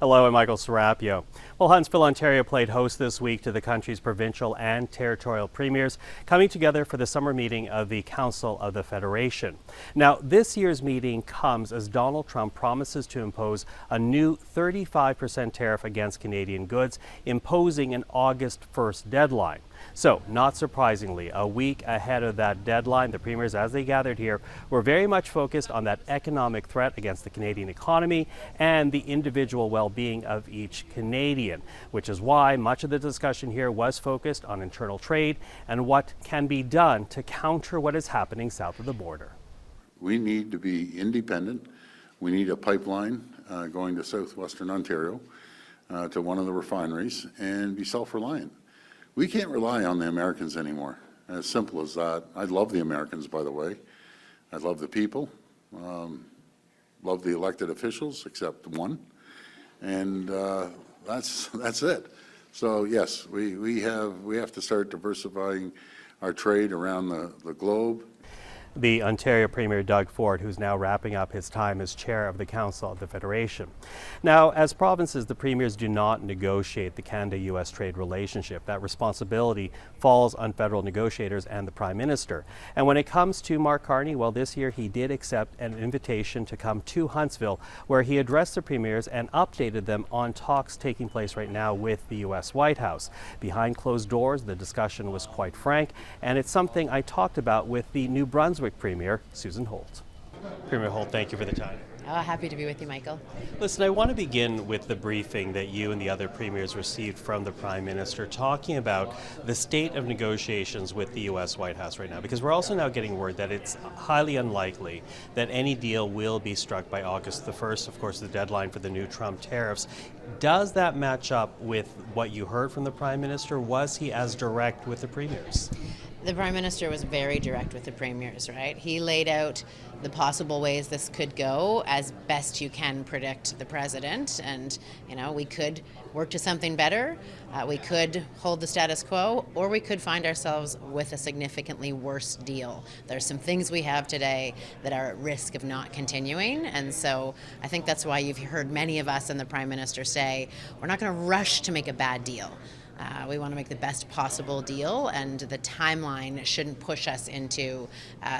Hello, I'm Michael Serapio. Well, Huntsville, Ontario played host this week to the country's provincial and territorial premiers coming together for the summer meeting of the Council of the Federation. Now, this year's meeting comes as Donald Trump promises to impose a new 35% tariff against Canadian goods, imposing an August 1st deadline. So, not surprisingly, a week ahead of that deadline, the premiers, as they gathered here, were very much focused on that economic threat against the Canadian economy and the individual well-being of each Canadian, which is why much of the discussion here was focused on internal trade and what can be done to counter what is happening south of the border. We need to be independent. We need a pipeline going to southwestern Ontario to one of the refineries and be self-reliant. We can't rely on the Americans anymore. As simple as that. I love the Americans, by the way. I love the people, love the elected officials, except one, and that's it. So yes, we have to start diversifying our trade around the globe. The Ontario Premier Doug Ford, who's now wrapping up his time as chair of the Council of the Federation. Now, as provinces, the premiers do not negotiate the Canada-U.S. trade relationship. That responsibility falls on federal negotiators and the Prime Minister. And when it comes to Mark Carney, well, this year he did accept an invitation to come to Huntsville, where he addressed the premiers and updated them on talks taking place right now with the U.S. White House. Behind closed doors, the discussion was quite frank, and it's something I talked about with the New Brunswick Premier Susan Holt. Premier Holt, thank you for the time. Oh, happy to be with you, Michael. Listen, I want to begin with the briefing that you and the other premiers received from the Prime Minister talking about the state of negotiations with the U.S. White House right now, because we're also now getting word that it's highly unlikely that any deal will be struck by August the 1st, of course, the deadline for the new Trump tariffs. Does that match up with what you heard from the Prime Minister? Was he as direct with the premiers? The Prime Minister was very direct with the premiers, right? He laid out the possible ways this could go as best you can predict the president. And, you know, we could work to something better, we could hold the status quo, or we could find ourselves with a significantly worse deal. There's some things we have today that are at risk of not continuing. And so I think that's why you've heard many of us and the Prime Minister say, we're not going to rush to make a bad deal. We want to make the best possible deal, and the timeline shouldn't push us into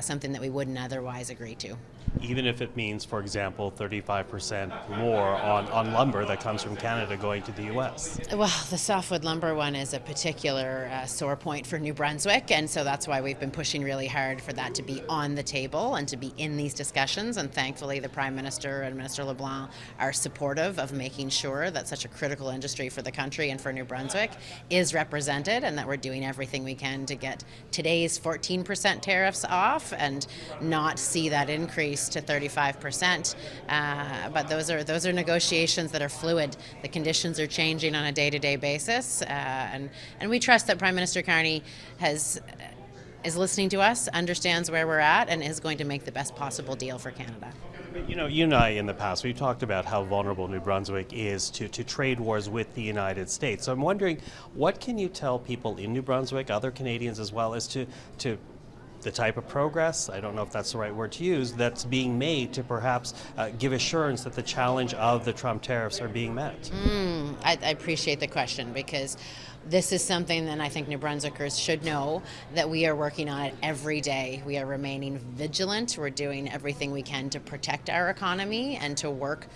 something that we wouldn't otherwise agree to. Even if it means, for example, 35% more on lumber that comes from Canada going to the U.S.? Well, the softwood lumber one is a particular sore point for New Brunswick, and so that's why we've been pushing really hard for that to be on the table and to be in these discussions. And thankfully, the Prime Minister and Minister LeBlanc are supportive of making sure that such a critical industry for the country and for New Brunswick is represented, and that we're doing everything we can to get today's 14% tariffs off and not see that increase to 35%. But those are negotiations that are fluid. The conditions are changing on a day-to-day basis, and we trust that Prime Minister Carney is listening to us, understands where we're at, and is going to make the best possible deal for Canada. You know, you and I in the past, we've talked about how vulnerable New Brunswick is to trade wars with the United States. So I'm wondering, what can you tell people in New Brunswick, other Canadians as well, as to the type of progress, I don't know if that's the right word to use, that's being made to perhaps give assurance that the challenge of the Trump tariffs are being met? I appreciate the question, because this is something that I think New Brunswickers should know, that we are working on it every day. We are remaining vigilant. We're doing everything we can to protect our economy and to work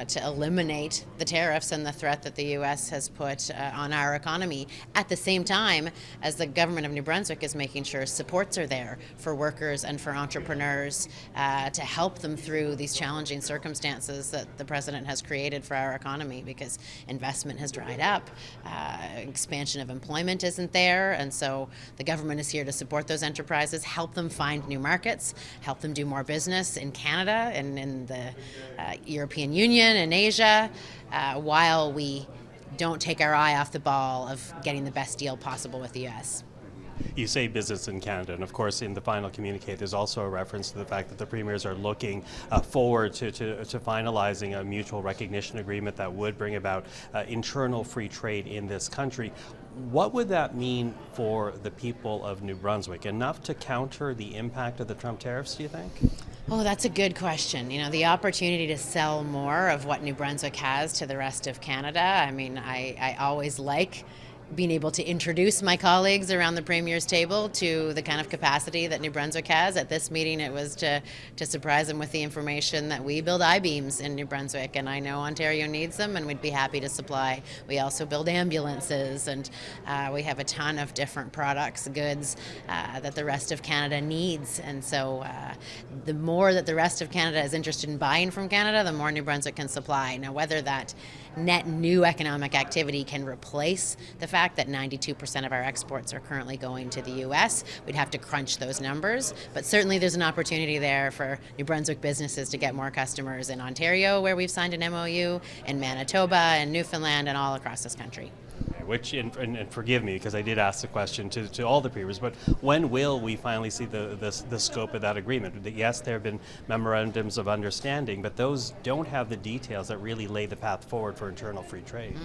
to eliminate the tariffs and the threat that the U.S. has put on our economy, at the same time as the government of New Brunswick is making sure supports are there for workers and for entrepreneurs to help them through these challenging circumstances that the President has created for our economy, because investment has dried up, expansion of employment isn't there, and so the government is here to support those enterprises, help them find new markets, help them do more business in Canada and in the European Union and Asia, while we don't take our eye off the ball of getting the best deal possible with the U.S. You say business in Canada, and of course in the final communique there's also a reference to the fact that the premiers are looking forward to finalizing a mutual recognition agreement that would bring about internal free trade in this country. What would that mean for the people of New Brunswick? Enough to counter the impact of the Trump tariffs, do you think? Oh, that's a good question. The opportunity to sell more of what New Brunswick has to the rest of Canada. I mean, I always like being able to introduce my colleagues around the Premier's table to the kind of capacity that New Brunswick has. At this meeting, it was to surprise them with the information that we build I-beams in New Brunswick, and I know Ontario needs them, and we'd be happy to supply. We also build ambulances, and we have a ton of different products, goods that the rest of Canada needs. And so the more that the rest of Canada is interested in buying from Canada, the more New Brunswick can supply. Now, whether that net new economic activity can replace the fact that 92% of our exports are currently going to the U.S., we'd have to crunch those numbers. But certainly there's an opportunity there for New Brunswick businesses to get more customers in Ontario, where we've signed an MOU, in Manitoba and Newfoundland, and all across this country. Which, and forgive me because I did ask the question to all the premiers, but when will we finally see the scope of that agreement? Yes, there have been memorandums of understanding, but those don't have the details that really lay the path forward for internal free trade.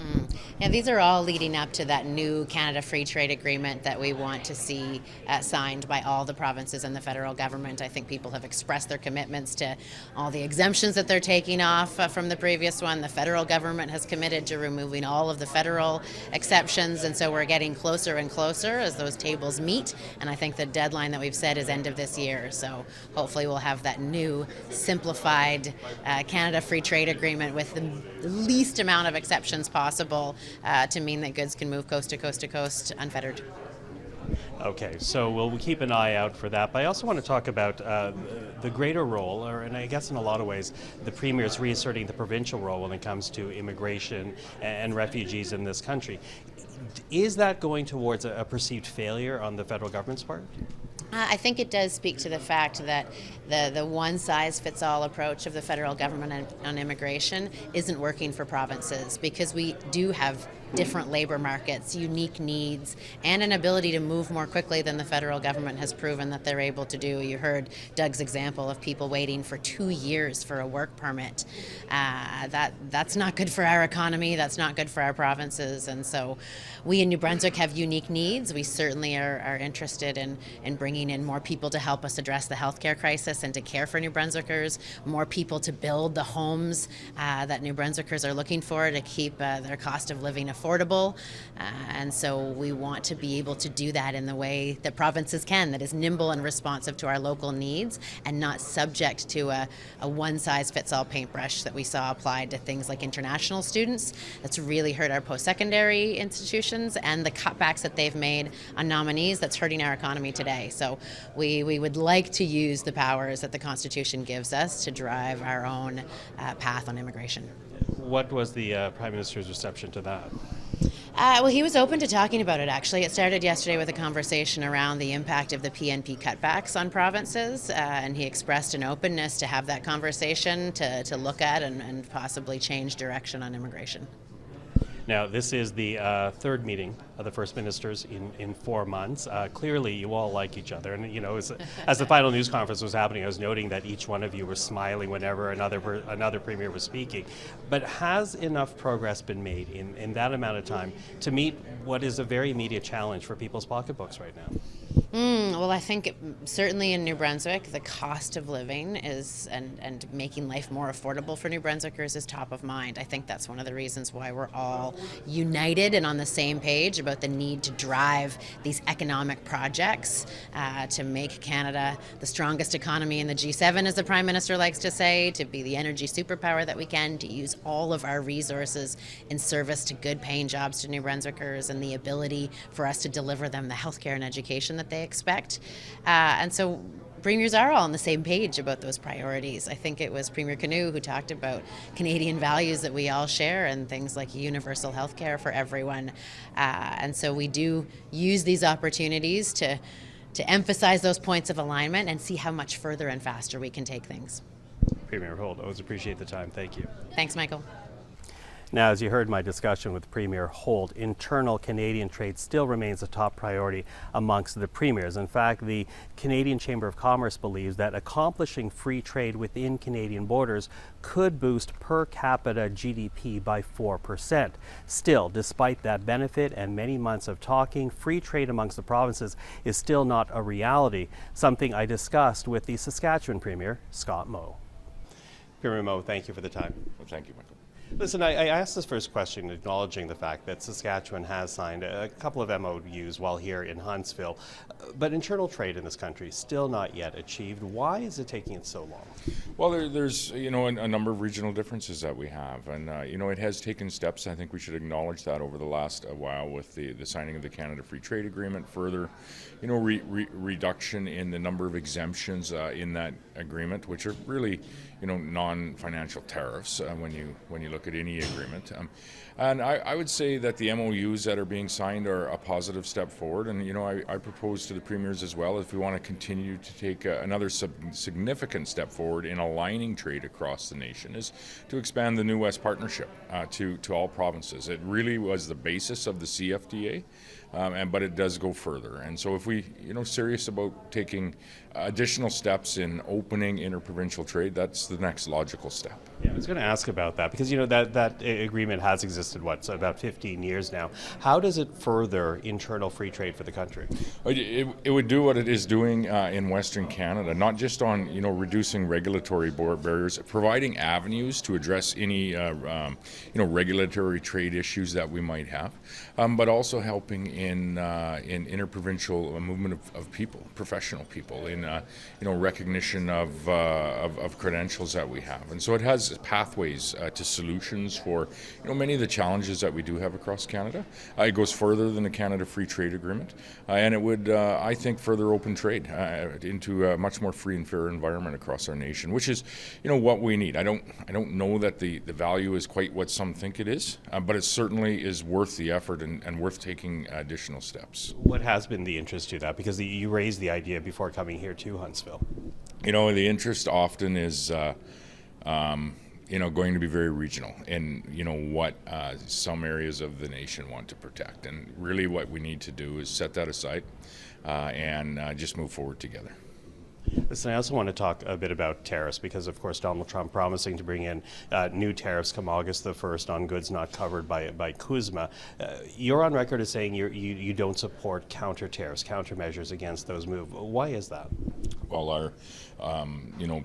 Yeah, these are all leading up to that new Canada Free Trade Agreement that we want to see signed by all the provinces and the federal government. I think people have expressed their commitments to all the exemptions that they're taking off from the previous one. The federal government has committed to removing all of the federal exceptions, and so we're getting closer and closer as those tables meet, and I think the deadline that we've set is end of this year. So hopefully we'll have that new simplified Canada Free Trade Agreement with the least amount of exceptions possible to mean that goods can move coast to coast to coast unfettered. Okay, so we'll keep an eye out for that. But I also want to talk about the greater role, and I guess in a lot of ways, the Premier's reasserting the provincial role when it comes to immigration and refugees in this country. Is that going towards a perceived failure on the federal government's part? I think it does speak to the fact that the one-size-fits-all approach of the federal government on immigration isn't working for provinces, because we do have different labor markets, unique needs, and an ability to move more quickly than the federal government has proven that they're able to do. You heard Doug's example of people waiting for 2 years for a work permit. That's not good for our economy, that's not good for our provinces, and so we in New Brunswick have unique needs. We certainly are interested in bringing in more people to help us address the healthcare crisis and to care for New Brunswickers, more people to build the homes that New Brunswickers are looking for to keep their cost of living affordable, and so we want to be able to do that in the way that provinces can, that is nimble and responsive to our local needs and not subject to a one-size-fits-all paintbrush that we saw applied to things like international students. That's really hurt our post-secondary institutions, and the cutbacks that they've made on nominees, that's hurting our economy today. So we would like to use the powers that the Constitution gives us to drive our own path on immigration. What was the Prime Minister's reception to that? Well, he was open to talking about it, actually. It started yesterday with a conversation around the impact of the PNP cutbacks on provinces, and he expressed an openness to have that conversation, to look at and possibly change direction on immigration. Now, this is the third meeting of the First Ministers in 4 months. Clearly, you all like each other. And, as the final news conference was happening, I was noting that each one of you were smiling whenever another Premier was speaking. But has enough progress been made in that amount of time to meet what is a very immediate challenge for people's pocketbooks right now? Well, I think certainly in New Brunswick, the cost of living is and making life more affordable for New Brunswickers is top of mind. I think that's one of the reasons why we're all united and on the same page about the need to drive these economic projects to make Canada the strongest economy in the G7, as the Prime Minister likes to say, to be the energy superpower that we can, to use all of our resources in service to good paying jobs to New Brunswickers and the ability for us to deliver them the healthcare and education that they expect. And so premiers are all on the same page about those priorities. I think it was Premier Canoe who talked about Canadian values that we all share and things like universal health care for everyone. And so we do use these opportunities to emphasize those points of alignment and see how much further and faster we can take things. Premier Holt, always appreciate the time. Thank you. Thanks, Michael. Now, as you heard my discussion with Premier Holt, internal Canadian trade still remains a top priority amongst the premiers. In fact, the Canadian Chamber of Commerce believes that accomplishing free trade within Canadian borders could boost per capita GDP by 4%. Still, despite that benefit and many months of talking, free trade amongst the provinces is still not a reality, something I discussed with the Saskatchewan Premier Scott Moe. Premier Moe, thank you for the time. Well, thank you, Michael. Listen, I asked this first question acknowledging the fact that Saskatchewan has signed a couple of MOUs while here in Huntsville, but internal trade in this country still not yet achieved. Why is it taking it so long? Well, there's a number of regional differences that we have, and it has taken steps. I think we should acknowledge that over the last while with the signing of the Canada Free Trade Agreement. Further, reduction in the number of exemptions in that agreement, which are really non-financial tariffs when you look at any agreement. And I would say that the MOUs that are being signed are a positive step forward. And I propose to the premiers as well, if we want to continue to take another significant step forward in aligning trade across the nation, is to expand the New West Partnership to all provinces. It really was the basis of the CFTA. But it does go further, and so if we, serious about taking additional steps in opening interprovincial trade, that's the next logical step. Yeah, I was going to ask about that because that agreement has existed about 15 years now. How does it further internal free trade for the country? It would do what it is doing in Western Canada, not just on reducing regulatory barriers, providing avenues to address any regulatory trade issues that we might have, but also helping in interprovincial movement of people, professional people, in recognition of credentials that we have, and so it has pathways to solutions for many of the challenges that we do have across Canada. It goes further than the Canada Free Trade Agreement, and it would, I think, further open trade into a much more free and fair environment across our nation, which is what we need. I don't know that the value is quite what some think it is, but it certainly is worth the effort and worth taking additional steps. What has been the interest to that? Because you raised the idea before coming here to Huntsville. The interest often is going to be very regional in what some areas of the nation want to protect, and really what we need to do is set that aside and just move forward together. Listen, I also want to talk a bit about tariffs because, of course, Donald Trump promising to bring in new tariffs come August the 1st on goods not covered by CUSMA. You're on record as saying you don't support counter tariffs, countermeasures against those moves. Why is that? Well, our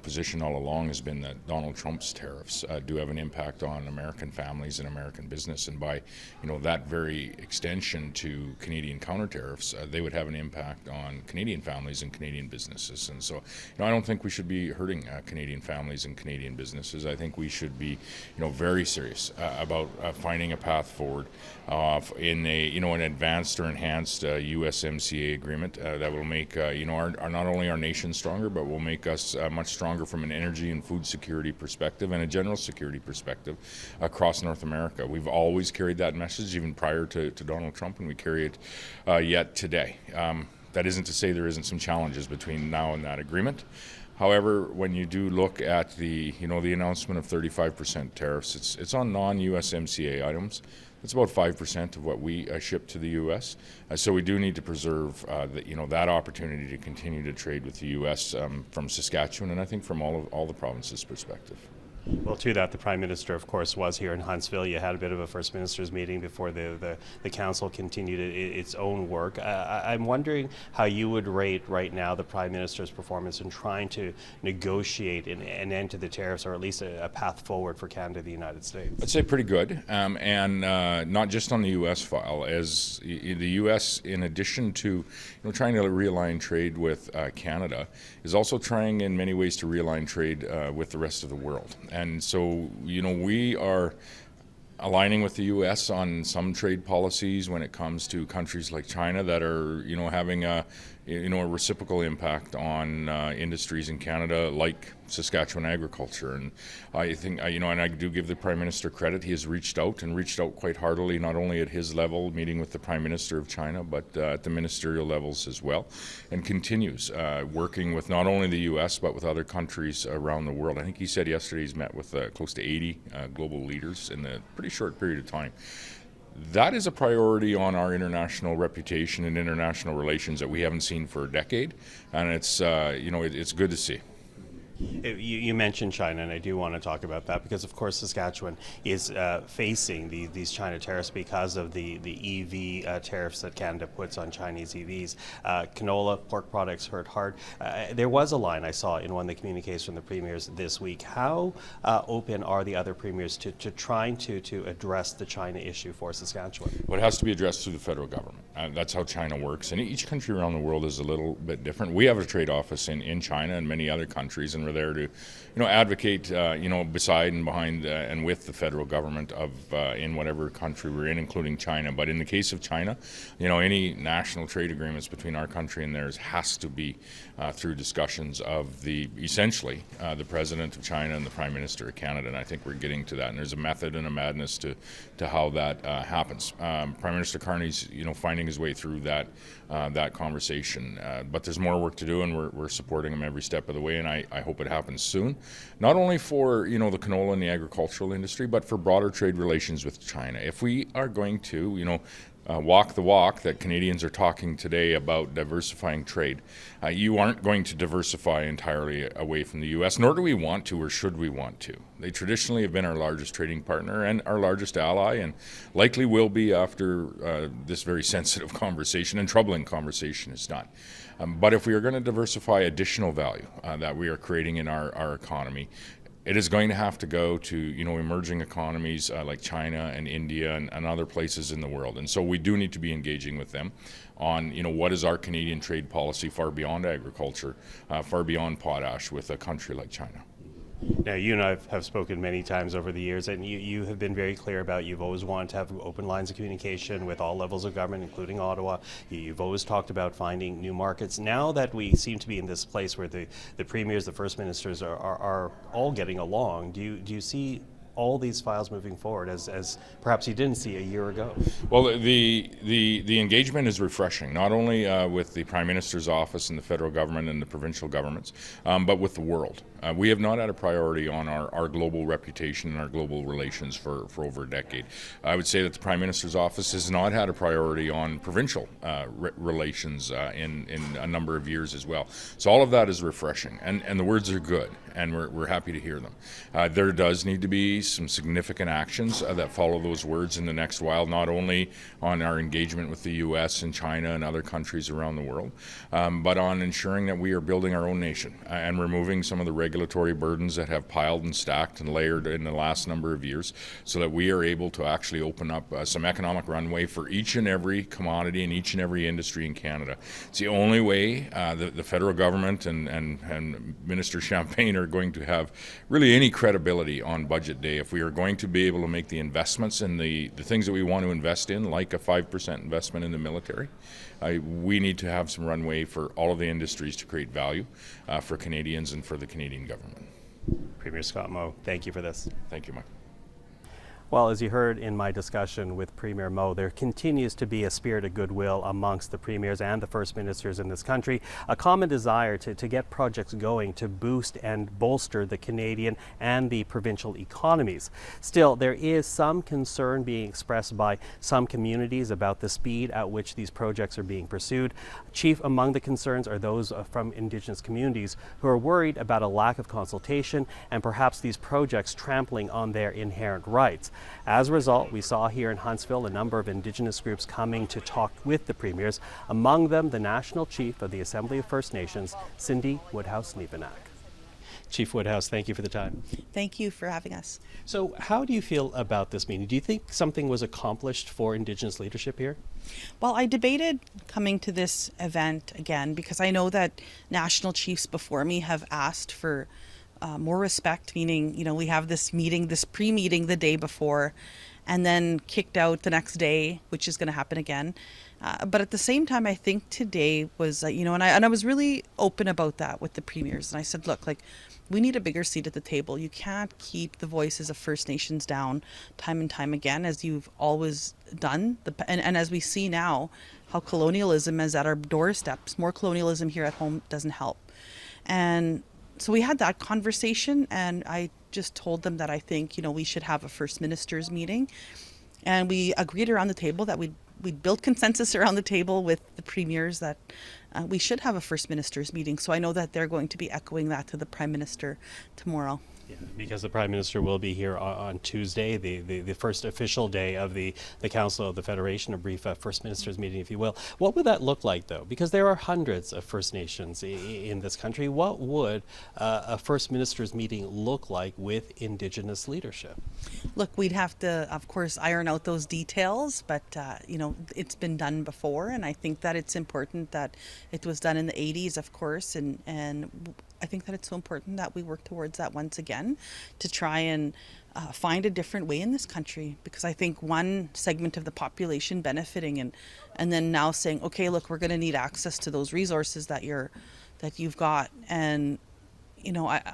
position all along has been that Donald Trump's tariffs do have an impact on American families and American business, and by that very extension to Canadian counter tariffs, they would have an impact on Canadian families and Canadian businesses. And so, I don't think we should be hurting Canadian families and Canadian businesses. I think we should be, very serious about finding a path forward in an advanced or enhanced USMCA agreement that will make not only our nation stronger, but will make us much stronger from an energy and food security perspective and a general security perspective across North America. We've always carried that message, even prior to Donald Trump, and we carry it yet today. That isn't to say there isn't some challenges between now and that agreement. However, when you do look at the announcement of 35% tariffs, it's on non-USMCA items. It's about 5% of what we ship to the U.S. So we do need to preserve that opportunity to continue to trade with the U.S. From Saskatchewan, and I think from all the provinces' perspective. Well, to that, the Prime Minister, of course, was here in Huntsville. You had a bit of a First Minister's meeting before the Council continued its own work. I'm wondering how you would rate right now the Prime Minister's performance in trying to negotiate an end to the tariffs, or at least a path forward for Canada and the United States. I'd say pretty good, and not just on the U.S. file, as the U.S., in addition to trying to realign trade with Canada, is also trying in many ways to realign trade with the rest of the world. And so, we are aligning with the U.S. on some trade policies when it comes to countries like China that are, having a reciprocal impact on industries in Canada like Saskatchewan agriculture. And I think, and I do give the Prime Minister credit. He has reached out quite heartily, not only at his level, meeting with the Prime Minister of China, but at the ministerial levels as well, and continues working with not only the U.S. but with other countries around the world. I think he said yesterday he's met with close to 80 global leaders in a pretty short period of time. That is a priority on our international reputation and international relations that we haven't seen for a decade, and it's it's good to see. You mentioned China, and I do want to talk about that because, of course, Saskatchewan is facing these China tariffs because of the EV tariffs that Canada puts on Chinese EVs. Canola, pork products hurt hard. There was a line I saw in one of the communiques from the premiers this week. How open are the other premiers to trying to address the China issue for Saskatchewan? Well, it has to be addressed through the federal government. That's how China works, and each country around the world is a little bit different. We have a trade office in China and many other countries, and we're there to, advocate, beside and behind and with the federal government of in whatever country we're in, including China. But in the case of China, any national trade agreements between our country and theirs has to be through discussions of essentially the President of China and the Prime Minister of Canada, and I think we're getting to that. And there's a method and a madness to how that happens. Prime Minister Carney's, finding his way through that conversation, but there's more work to do, and we're supporting him every step of the way, and I hope it happens soon, not only for the canola and the agricultural industry, but for broader trade relations with China. If we are going to walk the walk that Canadians are talking today about diversifying trade, you aren't going to diversify entirely away from the U.S., nor do we want to or should we want to. They traditionally have been our largest trading partner and our largest ally, and likely will be after this very sensitive conversation and troubling conversation is done. But if we are going to diversify additional value that we are creating in our economy, it is going to have to go to emerging economies like China and India and other places in the world. And so we do need to be engaging with them on what is our Canadian trade policy far beyond agriculture, far beyond potash with a country like China. Now, you and I have spoken many times over the years, and you have been very clear about you've always wanted to have open lines of communication with all levels of government, including Ottawa. You've always talked about finding new markets. Now that we seem to be in this place where the premiers, the first ministers are all getting along, do you see all these files moving forward as perhaps you didn't see a year ago? Well, the engagement is refreshing, not only with the Prime Minister's office and the federal government and the provincial governments, but with the world. We have not had a priority on our global reputation and our global relations for over a decade. I would say that the Prime Minister's office has not had a priority on provincial relations in a number of years as well. So all of that is refreshing, and the words are good, and we're happy to hear them. There does need to be some significant actions that follow those words in the next while, not only on our engagement with the U.S. and China and other countries around the world, but on ensuring that we are building our own nation and removing some of the regulatory burdens that have piled and stacked and layered in the last number of years, so that we are able to actually open up some economic runway for each and every commodity and each and every industry in Canada. It's the only way the federal government and Minister Champagne are going to have really any credibility on budget day. If we are going to be able to make the investments in the things that we want to invest in, like a 5% investment in the military, we need to have some runway for all of the industries to create value for Canadians and for the Canadian government. Premier Scott Moe, thank you for this. Thank you, Mike. Well, as you heard in my discussion with Premier Moe, there continues to be a spirit of goodwill amongst the premiers and the first ministers in this country, a common desire to get projects going to boost and bolster the Canadian and the provincial economies. Still, there is some concern being expressed by some communities about the speed at which these projects are being pursued. Chief among the concerns are those from Indigenous communities who are worried about a lack of consultation and perhaps these projects trampling on their inherent rights. As a result, we saw here in Huntsville a number of Indigenous groups coming to talk with the premiers, among them the National Chief of the Assembly of First Nations, Cindy Woodhouse Nepinak. Chief Woodhouse, thank you for the time. Thank you for having us. So how do you feel about this meeting? Do you think something was accomplished for Indigenous leadership here? Well, I debated coming to this event again because I know that national chiefs before me have asked for more respect, meaning, we have this meeting, this pre-meeting the day before, and then kicked out the next day, which is going to happen again. But at the same time, I think today was, and I was really open about that with the premiers. And I said, look, like, we need a bigger seat at the table. You can't keep the voices of First Nations down time and time again, as you've always done. And as we see now, how colonialism is at our doorsteps. More colonialism here at home doesn't help. And so we had that conversation, and I just told them that I think, we should have a First Ministers meeting. And we agreed around the table that we'd built consensus around the table with the premiers that we should have a First Ministers meeting. So I know that they're going to be echoing that to the Prime Minister tomorrow. Yeah, because the Prime Minister will be here on Tuesday, the first official day of the Council of the Federation, a brief First Ministers meeting, if you will. What would that look like, though? Because there are hundreds of First Nations in this country. What would a First Ministers meeting look like with Indigenous leadership? Look, we'd have to, of course, iron out those details, but, it's been done before, and I think that it's important that it was done in the 80s, of course, and I think that it's so important that we work towards that once again to try and find a different way in this country, because I think one segment of the population benefiting and then now saying, okay, look, we're going to need access to those resources that you've got. And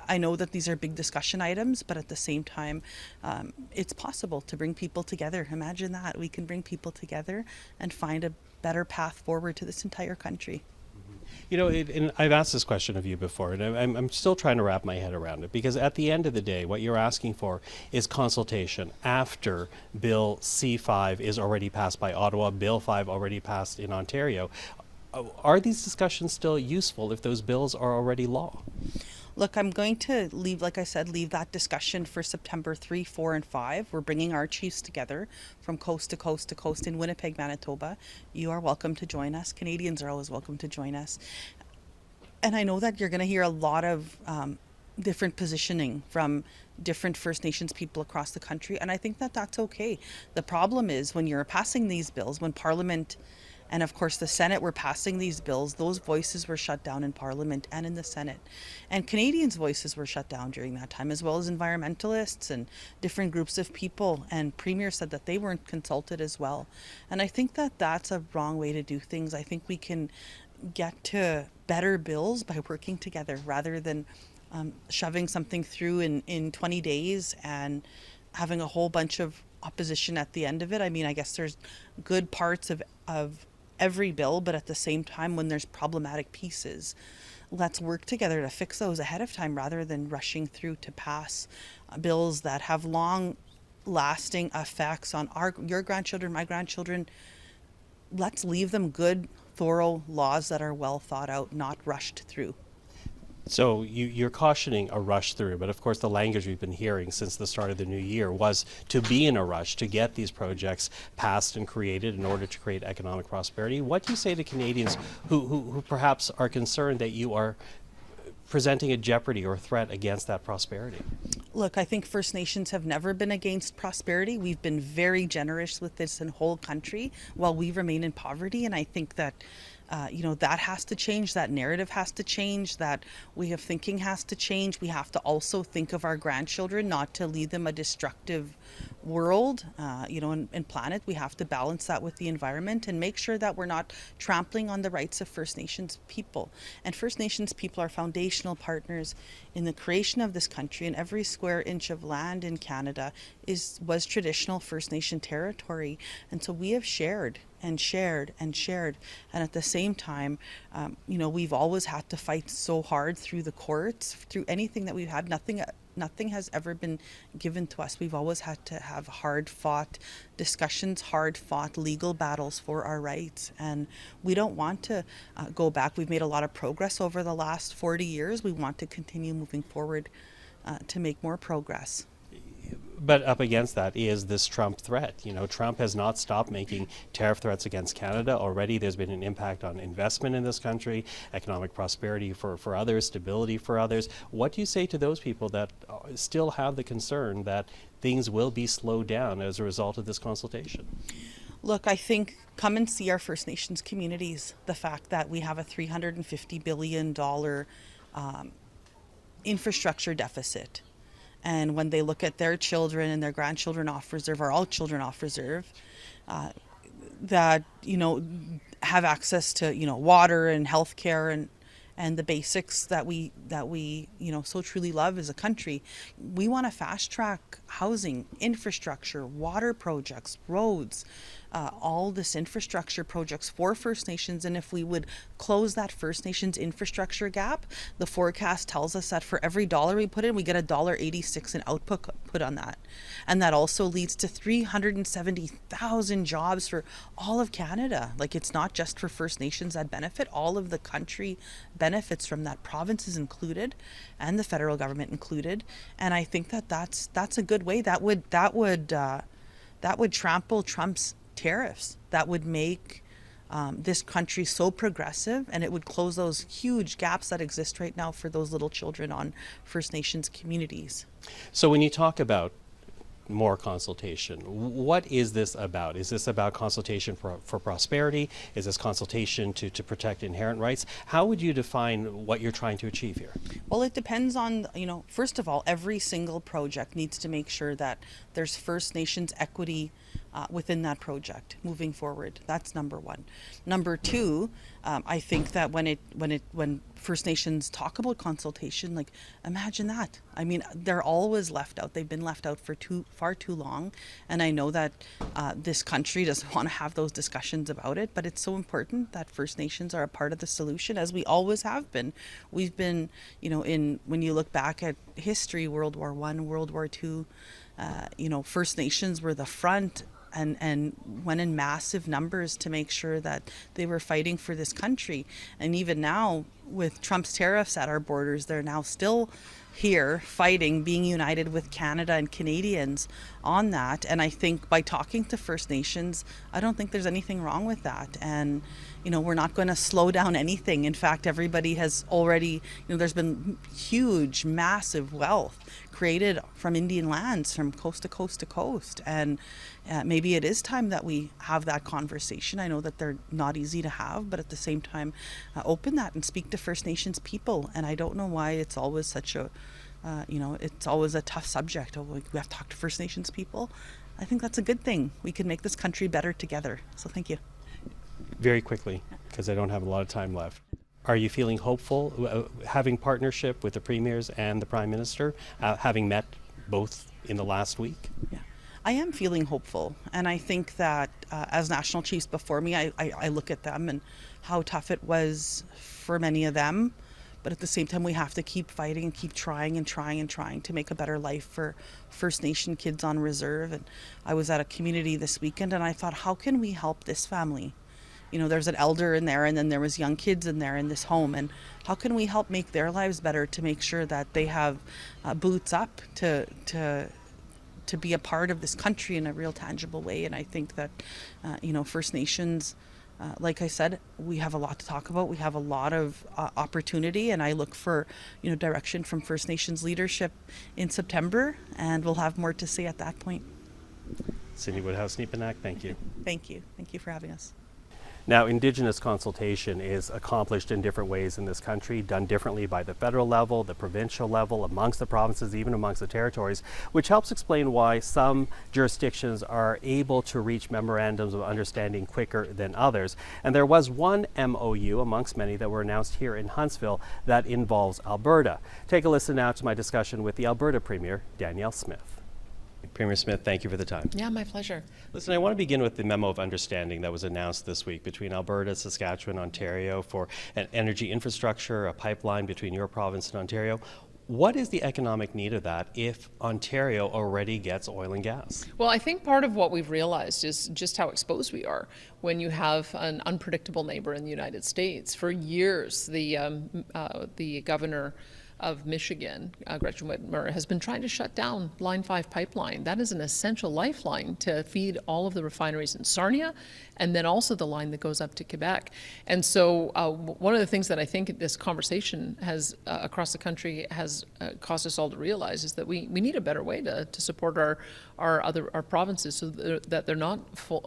I know that these are big discussion items, but at the same time, it's possible to bring people together. Imagine that. We can bring people together and find a better path forward to this entire country. And I've asked this question of you before, and I'm still trying to wrap my head around it, because at the end of the day, what you're asking for is consultation after Bill C5 is already passed by Ottawa, Bill 5 already passed in Ontario. Are these discussions still useful if those bills are already law? Look, I'm going to leave that discussion for September 3, 4, and 5. We're bringing our chiefs together from coast to coast to coast in Winnipeg, Manitoba. You are welcome to join us. Canadians are always welcome to join us. And I know that you're going to hear a lot of different positioning from different First Nations people across the country, and I think that that's okay. The problem is when you're passing these bills, when Parliament and of course the Senate were passing these bills, those voices were shut down in Parliament and in the Senate. And Canadians' voices were shut down during that time, as well as environmentalists and different groups of people. And Premier said that they weren't consulted as well. And I think that that's a wrong way to do things. I think we can get to better bills by working together rather than shoving something through in 20 days and having a whole bunch of opposition at the end of it. I mean, I guess there's good parts of every bill, but at the same time, when there's problematic pieces, let's work together to fix those ahead of time rather than rushing through to pass bills that have long lasting effects on your grandchildren, my grandchildren. Let's leave them good, thorough laws that are well thought out, not rushed through. So you're cautioning a rush through, but of course the language we've been hearing since the start of the new year was to be in a rush to get these projects passed and created in order to create economic prosperity. What do you say to Canadians who perhaps are concerned that you are presenting a jeopardy or threat against that prosperity? Look, I think First Nations have never been against prosperity. We've been very generous with this in whole country while we remain in poverty, and I think that that has to change. That narrative has to change. That way of thinking has to change. We have to also think of our grandchildren, not to lead them a destructive world, and planet. We have to balance that with the environment and make sure that we're not trampling on the rights of First Nations people. And First Nations people are foundational partners in the creation of this country, and every square inch of land in Canada was traditional First Nation territory. And so we have shared and shared and shared. And at the same time, we've always had to fight so hard through the courts, through anything that we've had. Nothing has ever been given to us. We've always had to have hard-fought discussions, hard-fought legal battles for our rights. And we don't want to go back. We've made a lot of progress over the last 40 years. We want to continue moving forward to make more progress. But up against that is this Trump threat. Trump has not stopped making tariff threats against Canada. Already there's been an impact on investment in this country, economic prosperity for others, stability for others. What do you say to those people that still have the concern that things will be slowed down as a result of this consultation? Look, I think come and see our First Nations communities. The fact that we have a $350 billion infrastructure deficit. And when they look at their children and their grandchildren off reserve, or all children off reserve, that, have access to, water and healthcare and the basics that we so truly love as a country. We want to fast track housing, infrastructure, water projects, roads, all this infrastructure projects for First Nations. And if we would close that First Nations infrastructure gap, the forecast tells us that for every dollar we put in, we get $1.86 in output put on that. And that also leads to 370,000 jobs for all of Canada. Like, it's not just for First Nations that benefit, all of the country benefits from that, provinces included and the federal government included. And I think that that's a good way. That would trample Trump's tariffs. That would make this country so progressive, and it would close those huge gaps that exist right now for those little children on First Nations communities. So when you talk about more consultation, what is this about? Is this about consultation for prosperity? Is this consultation to protect inherent rights? How would you define what you're trying to achieve here? Well, it depends on, first of all, every single project needs to make sure that there's First Nations equity within that project moving forward. That's number one. Number two, I think that when First Nations talk about consultation, like, imagine that. I mean, they're always left out. They've been left out for far too long. And I know that this country doesn't want to have those discussions about it, but it's so important that First Nations are a part of the solution, as we always have been. We've been, when you look back at history, World War I, World War II, First Nations were the front and went in massive numbers to make sure that they were fighting for this country. And even now, with Trump's tariffs at our borders, they're now still here fighting, being united with Canada and Canadians on that. And I think by talking to First Nations, I don't think there's anything wrong with that. And we're not going to slow down anything. In fact, everybody has already, there's been huge, massive wealth created from Indian lands, from coast to coast to coast. And maybe it is time that we have that conversation. I know that they're not easy to have, but at the same time, open that and speak to First Nations people. And I don't know why it's always such a, it's always a tough subject. Oh, we have to talk to First Nations people. I think that's a good thing. We can make this country better together. So thank you. Very quickly, because I don't have a lot of time left. Are you feeling hopeful, having partnership with the premiers and the Prime Minister, having met both in the last week? Yeah, I am feeling hopeful. And I think that as National Chiefs before me, I look at them and how tough it was for many of them. But at the same time, we have to keep fighting and keep trying to make a better life for First Nation kids on reserve. And I was at a community this weekend and I thought, how can we help this family? There's an elder in there, and then there was young kids in there in this home, and how can we help make their lives better to make sure that they have boots up to be a part of this country in a real tangible way? And I think that First Nations, like I said, we have a lot to talk about. We have a lot of opportunity, and I look for direction from First Nations leadership in September, and we'll have more to say at that point. Cindy Woodhouse, Nepinak, thank you. Thank you. Thank you for having us. Now, Indigenous consultation is accomplished in different ways in this country, done differently by the federal level, the provincial level, amongst the provinces, even amongst the territories, which helps explain why some jurisdictions are able to reach memorandums of understanding quicker than others. And there was one MOU amongst many that were announced here in Huntsville that involves Alberta. Take a listen now to my discussion with the Alberta Premier, Danielle Smith. Premier Smith, thank you for the time. Yeah, my pleasure. Listen, I want to begin with the memo of understanding that was announced this week between Alberta, Saskatchewan, Ontario for an energy infrastructure, a pipeline between your province and Ontario. What is the economic need of that if Ontario already gets oil and gas? Well, I think part of what we've realized is just how exposed we are when you have an unpredictable neighbor in the United States. For years, the governor of Michigan, Gretchen Whitmer, has been trying to shut down Line 5 pipeline. That is an essential lifeline to feed all of the refineries in Sarnia, and then also the line that goes up to Quebec. And so one of the things that I think this conversation has across the country has caused us all to realize is that we need a better way to support our provinces so that they're not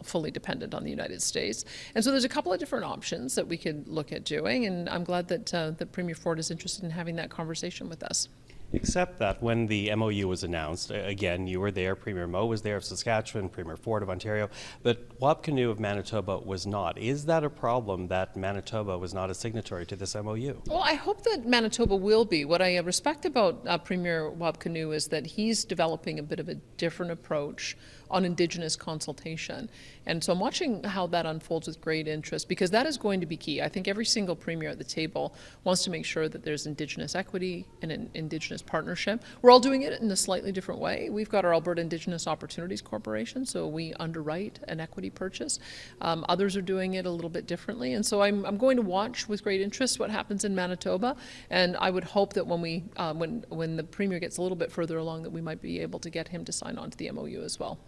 fully dependent on the United States. And so there's a couple of different options that we could look at doing, and I'm glad that Premier Ford is interested in having that conversation with us. Except that when the MOU was announced, again, you were there, Premier Moe was there of Saskatchewan, Premier Ford of Ontario, but Wapkanu of Manitoba was not. Is that a problem that Manitoba was not a signatory to this MOU? Well, I hope that Manitoba will be. What I respect about Premier Wapkanu is that he's developing a bit of a different approach on Indigenous consultation. And so I'm watching how that unfolds with great interest, because that is going to be key. I think every single premier at the table wants to make sure that there's Indigenous equity and an Indigenous partnership. We're all doing it in a slightly different way. We've got our Alberta Indigenous Opportunities Corporation, so we underwrite an equity purchase. Others are doing it a little bit differently. And so I'm going to watch with great interest what happens in Manitoba. And I would hope that when the premier gets a little bit further along, that we might be able to get him to sign on to the MOU as well.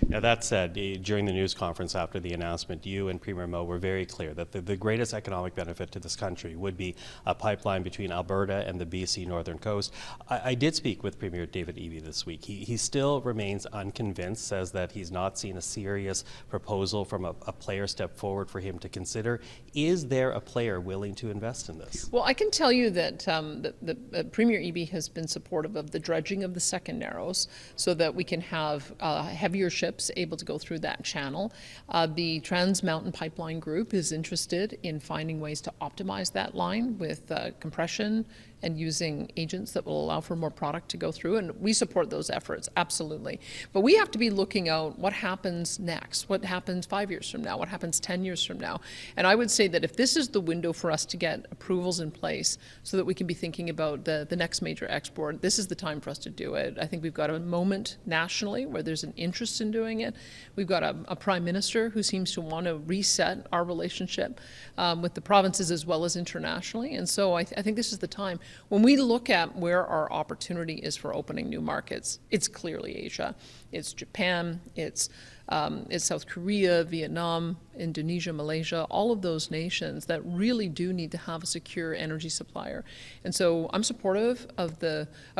Now, that said, during the news conference after the announcement, you and Premier Moe were very clear that the greatest economic benefit to this country would be a pipeline between Alberta and the BC Northern Coast. I did speak with Premier David Eby this week. He still remains unconvinced, says that he's not seen a serious proposal from a player step forward for him to consider. Is there a player willing to invest in this? Well, I can tell you that Premier Eby has been supportive of the dredging of the second Narrows so that we can have heavier ships able to go through that channel. The Trans Mountain Pipeline Group is interested in finding ways to optimize that line with compression and using agents that will allow for more product to go through, and we support those efforts, absolutely. But we have to be looking out what happens next, what happens 5 years from now, what happens 10 years from now. And I would say that if this is the window for us to get approvals in place so that we can be thinking about the next major export, this is the time for us to do it. I think we've got a moment nationally where there's an interest in doing it. We've got a prime minister who seems to want to reset our relationship with the provinces as well as internationally. And so I think this is the time. When we look at where our opportunity is for opening new markets, it's clearly Asia, it's Japan, it's South Korea, Vietnam, Indonesia, Malaysia, all of those nations that really do need to have a secure energy supplier. And so I'm supportive of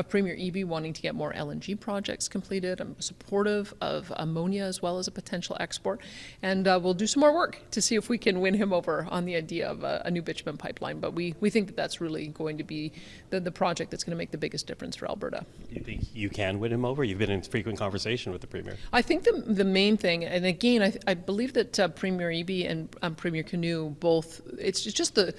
Premier Eby wanting to get more LNG projects completed. I'm supportive of ammonia as well as a potential export. And we'll do some more work to see if we can win him over on the idea of a new bitumen pipeline. But we think that that's really going to be the project that's going to make the biggest difference for Alberta. You think you can win him over? You've been in frequent conversation with the Premier. I think the main thing, and again, I believe that Premier Eby and Premier Canoe both, it's just the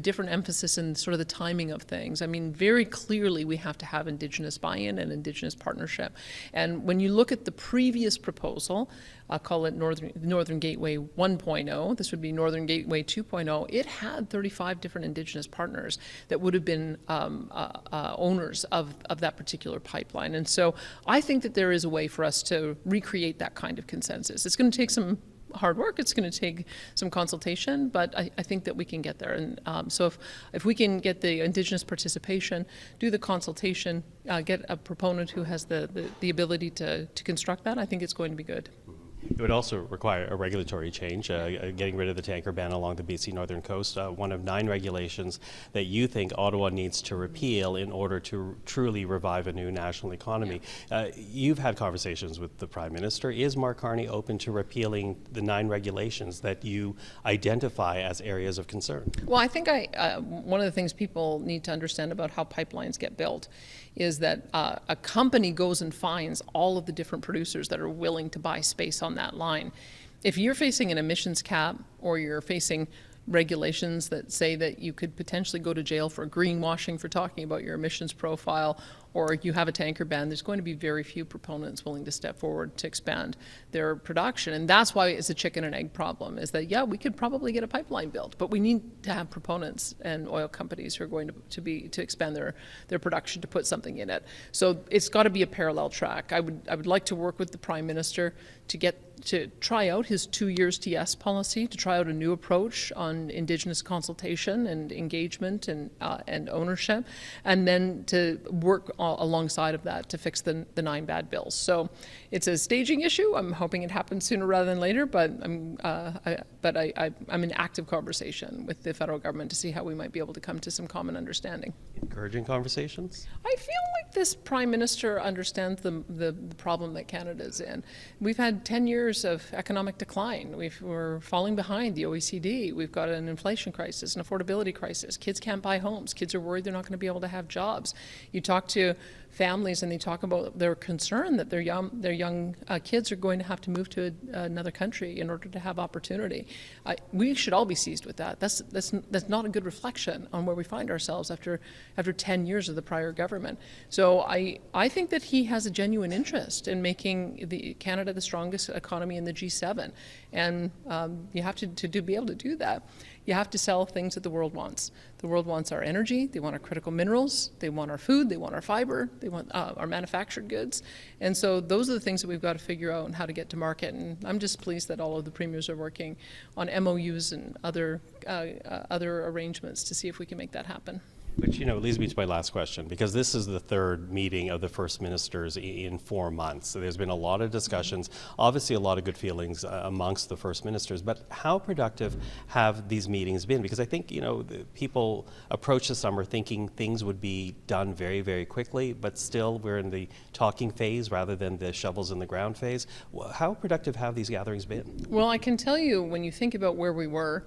different emphasis and sort of the timing of things. I mean, very clearly we have to have Indigenous buy-in and Indigenous partnership. And when you look at the previous proposal, I'll call it Northern Gateway 1.0, this would be Northern Gateway 2.0, it had 35 different Indigenous partners that would have been owners of that particular pipeline. And so I think that there is a way for us to recreate that kind of consensus. It's going to take some hard work, it's going to take some consultation, but I think that we can get there. And so if we can get the Indigenous participation, do the consultation, get a proponent who has the ability to construct that, I think it's going to be good. It would also require a regulatory change, getting rid of the tanker ban along the BC Northern Coast, one of 9 regulations that you think Ottawa needs to repeal in order to truly revive a new national economy. You've had conversations with the Prime Minister. Is Mark Carney open to repealing the 9 regulations that you identify as areas of concern? Well, I think one of the things people need to understand about how pipelines get built is that a company goes and finds all of the different producers that are willing to buy space on that line. If you're facing an emissions cap or you're facing regulations that say that you could potentially go to jail for greenwashing for talking about your emissions profile, or you have a tanker ban, there's going to be very few proponents willing to step forward to expand their production. And that's why it's a chicken and egg problem, is that, yeah, we could probably get a pipeline built, but we need to have proponents and oil companies who are going to expand their production to put something in it. So it's got to be a parallel track. I would like to work with the Prime Minister to try out his 2 years TS policy, to try out a new approach on Indigenous consultation and engagement and ownership, and then to work on alongside of that to fix the 9 bad bills. So it's a staging issue. I'm hoping it happens sooner rather than later, but I'm in active conversation with the federal government to see how we might be able to come to some common understanding. Encouraging conversations? I feel like this Prime Minister understands the problem that Canada's in. We've had 10 years of economic decline. We're falling behind the OECD. We've got an inflation crisis, an affordability crisis. Kids can't buy homes. Kids are worried they're not going to be able to have jobs. You talk to families and they talk about their concern that their young kids are going to have to move to another country in order to have opportunity. We should all be seized with that. That's not a good reflection on where we find ourselves after 10 years of the prior government. So I think that he has a genuine interest in making Canada the strongest economy in the G7, and you have to be able to do that. You have to sell things that the world wants. The world wants our energy, they want our critical minerals, they want our food, they want our fiber, they want our manufactured goods. And so those are the things that we've got to figure out and how to get to market. And I'm just pleased that all of the premiers are working on MOUs and other arrangements to see if we can make that happen. Which, it leads me to my last question, because this is the third meeting of the First Ministers in 4 months. So there's been a lot of discussions, obviously a lot of good feelings amongst the First Ministers, but how productive have these meetings been? Because I think, the people approach the summer thinking things would be done very, very quickly, but still we're in the talking phase rather than the shovels in the ground phase. How productive have these gatherings been? Well, I can tell you, when you think about where we were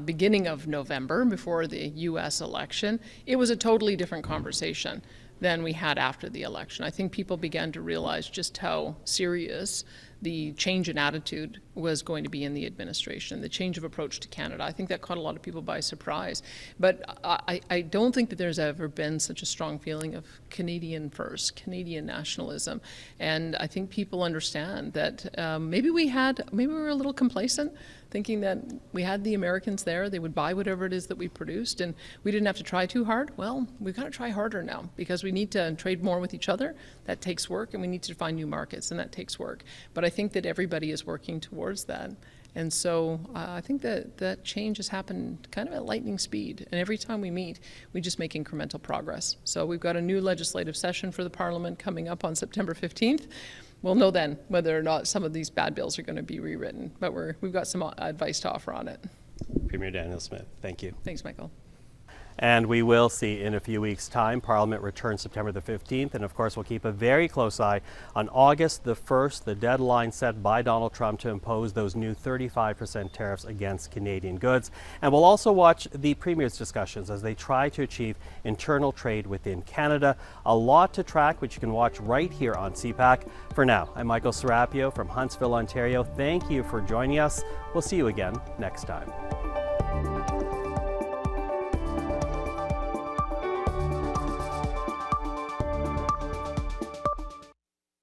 beginning of November, before the U.S. election, it was a totally different conversation than we had after the election. I think people began to realize just how serious the change in attitude was going to be in the administration, the change of approach to Canada. I think that caught a lot of people by surprise. But I don't think that there's ever been such a strong feeling of Canadian first, Canadian nationalism. And I think people understand that maybe we were a little complacent, thinking that we had the Americans there, they would buy whatever it is that we produced, and we didn't have to try too hard. Well, we've got to try harder now, because we need to trade more with each other. That takes work, and we need to find new markets, and that takes work. But I think that everybody is working towards that. And so I think that change has happened kind of at lightning speed. And every time we meet, we just make incremental progress. So we've got a new legislative session for the Parliament coming up on September 15th. We'll know then whether or not some of these bad bills are going to be rewritten. But we've got some advice to offer on it. Premier Danielle Smith, thank you. Thanks, Michael. And we will see in a few weeks' time. Parliament returns September the 15th. And of course, we'll keep a very close eye on August the 1st, the deadline set by Donald Trump to impose those new 35% tariffs against Canadian goods. And we'll also watch the Premier's discussions as they try to achieve internal trade within Canada. A lot to track, which you can watch right here on CPAC. For now, I'm Michael Serapio from Huntsville, Ontario. Thank you for joining us. We'll see you again next time.